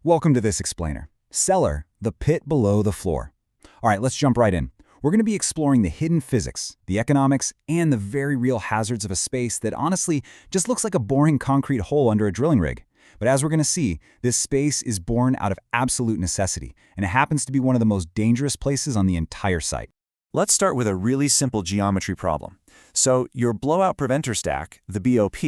Welcome to this explainer. Cellar, the pit below the floor. All right, let's jump right in. We're going to be exploring the hidden physics, the economics, and the very real hazards of a space that honestly just looks like a boring concrete hole under a drilling rig. But as we're going to see, this space is born out of absolute necessity, and it happens to be one of the most dangerous places on the entire site. Let's start with a really simple geometry problem. So your blowout preventer stack, the BOP,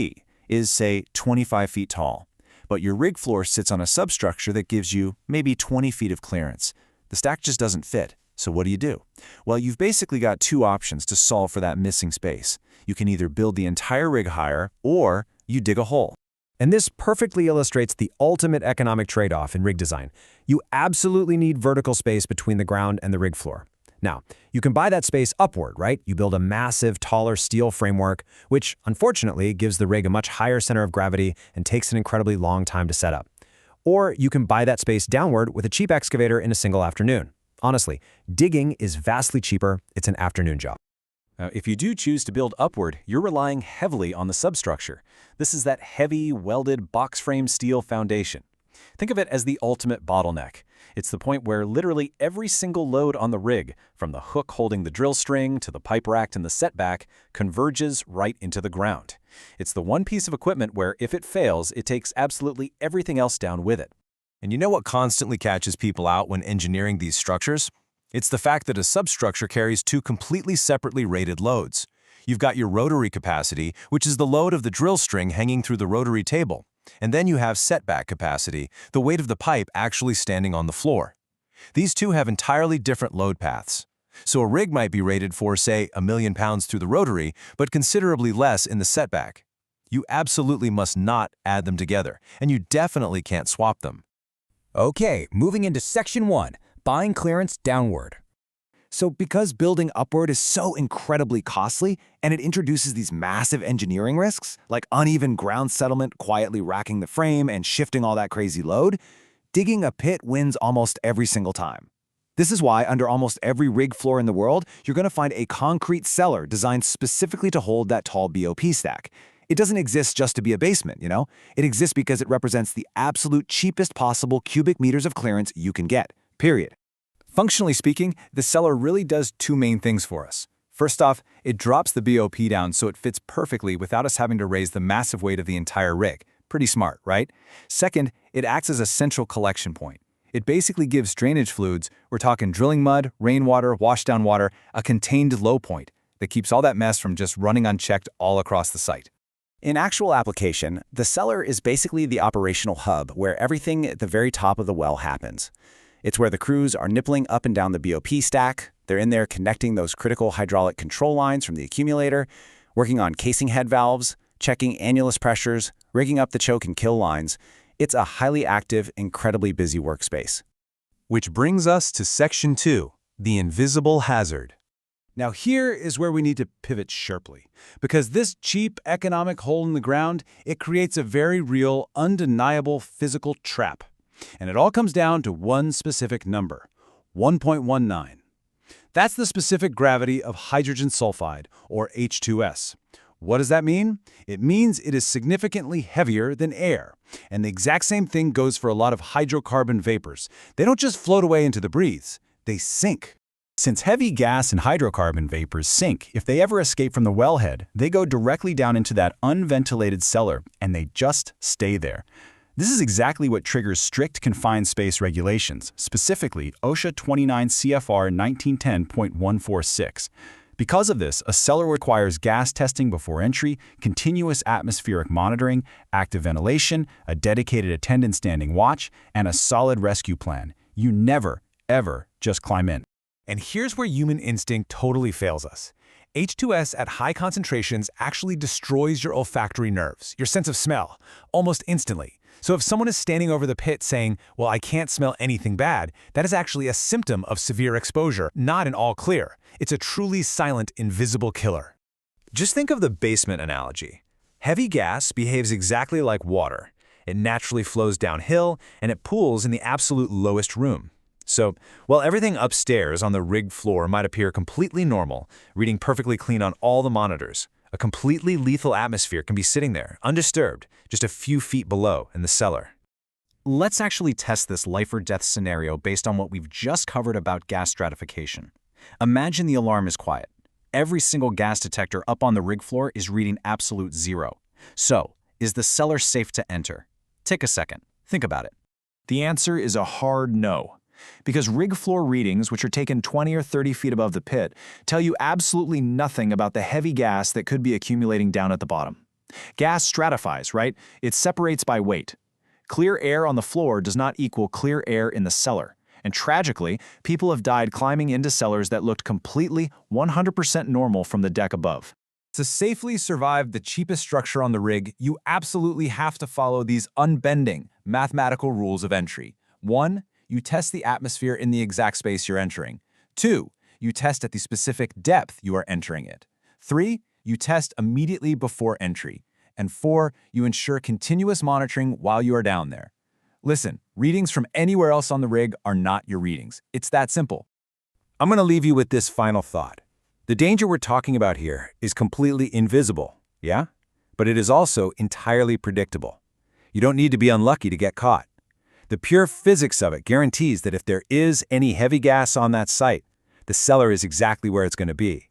is, say, 25 feet tall. But your rig floor sits on a substructure that gives you maybe 20 feet of clearance. The stack just doesn't fit. So what do? Well, you've basically got two options to solve for that missing space. You can either build the entire rig higher, or you dig a hole. And this perfectly illustrates the ultimate economic trade-off in rig design. You absolutely need vertical space between the ground and the rig floor. Now, you can buy that space upward, right? You build a massive, taller steel framework, which unfortunately gives the rig a much higher center of gravity and takes an incredibly long time to set up. Or you can buy that space downward with a cheap excavator in a single afternoon. Honestly, digging is vastly cheaper. It's an afternoon job. Now, if you do choose to build upward, you're relying heavily on the substructure. This is that heavy, welded, box-frame steel foundation. Think of it as the ultimate bottleneck. It's the point where literally every single load on the rig, from the hook holding the drill string to the pipe rack and the setback, converges right into the ground. It's the one piece of equipment where, if it fails, it takes absolutely everything else down with it. And you know what constantly catches people out when engineering these structures? It's the fact that a substructure carries two completely separately rated loads. You've got your rotary capacity, which is the load of the drill string hanging through the rotary table. And then you have setback capacity, the weight of the pipe actually standing on the floor. These two have entirely different load paths. So a rig might be rated for, say, 1,000,000 pounds through the rotary, but considerably less in the setback. You absolutely must not add them together, and you definitely can't swap them. Okay, moving into Section 1, buying clearance downward. So because building upward is so incredibly costly, and it introduces these massive engineering risks, like uneven ground settlement quietly racking the frame and shifting all that crazy load, digging a pit wins almost every single time. This is why under almost every rig floor in the world, you're going to find a concrete cellar designed specifically to hold that tall BOP stack. It doesn't exist just to be a basement, you know? It exists because it represents the absolute cheapest possible cubic meters of clearance you can get, period. Functionally speaking, the cellar really does two main things for us. First off, it drops the BOP down so it fits perfectly without us having to raise the massive weight of the entire rig. Pretty smart, right? Second, it acts as a central collection point. It basically gives drainage fluids, we're talking drilling mud, rainwater, washdown water, a contained low point that keeps all that mess from just running unchecked all across the site. In actual application, the cellar is basically the operational hub where everything at the very top of the well happens. It's where the crews are nippling up and down the BOP stack. They're in there connecting those critical hydraulic control lines from the accumulator, working on casing head valves, checking annulus pressures, rigging up the choke and kill lines. It's a highly active, incredibly busy workspace. Which brings us to Section 2, the invisible hazard. Now here is where we need to pivot sharply, because this cheap economic hole in the ground, it creates a very real, undeniable physical trap. And it all comes down to one specific number, 1.19. That's the specific gravity of hydrogen sulfide, or H2S. What does that mean? It means it is significantly heavier than air. And the exact same thing goes for a lot of hydrocarbon vapors. They don't just float away into the breeze, they sink. Since heavy gas and hydrocarbon vapors sink, if they ever escape from the wellhead, they go directly down into that unventilated cellar, and they just stay there. This is exactly what triggers strict confined space regulations, specifically OSHA 29 CFR 1910.146. Because of this, a cellar requires gas testing before entry, continuous atmospheric monitoring, active ventilation, a dedicated attendant standing watch, and a solid rescue plan. You never, ever just climb in. And here's where human instinct totally fails us. H2S at high concentrations actually destroys your olfactory nerves, your sense of smell, almost instantly. So if someone is standing over the pit saying, well, I can't smell anything bad, that is actually a symptom of severe exposure, not an all clear. It's a truly silent, invisible killer. Just think of the basement analogy. Heavy gas behaves exactly like water. It naturally flows downhill, and it pools in the absolute lowest room. So, while everything upstairs on the rig floor might appear completely normal, reading perfectly clean on all the monitors, a completely lethal atmosphere can be sitting there, undisturbed, just a few feet below in the cellar. Let's actually test this life-or-death scenario based on what we've just covered about gas stratification. Imagine the alarm is quiet. Every single gas detector up on the rig floor is reading absolute 0. So, is the cellar safe to enter? Take a second. Think about it. The answer is a hard no. Because rig floor readings, which are taken 20 or 30 feet above the pit, tell you absolutely nothing about the heavy gas that could be accumulating down at the bottom. Gas stratifies, right? It separates by weight. Clear air on the floor does not equal clear air in the cellar. And tragically, people have died climbing into cellars that looked completely 100% normal from the deck above. To safely survive the cheapest structure on the rig, you absolutely have to follow these unbending mathematical rules of entry. 1. You test the atmosphere in the exact space you're entering. 2. You test at the specific depth you are entering it. 3. You test immediately before entry. And 4. You ensure continuous monitoring while you are down there. Listen, readings from anywhere else on the rig are not your readings. It's that simple. I'm going to leave you with this final thought. The danger we're talking about here is completely invisible, yeah? But it is also entirely predictable. You don't need to be unlucky to get caught. The pure physics of it guarantees that if there is any heavy gas on that site, the cellar is exactly where it's going to be.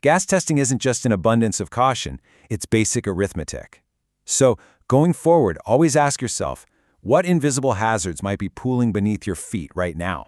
Gas testing isn't just an abundance of caution, it's basic arithmetic. So, going forward, always ask yourself, what invisible hazards might be pooling beneath your feet right now?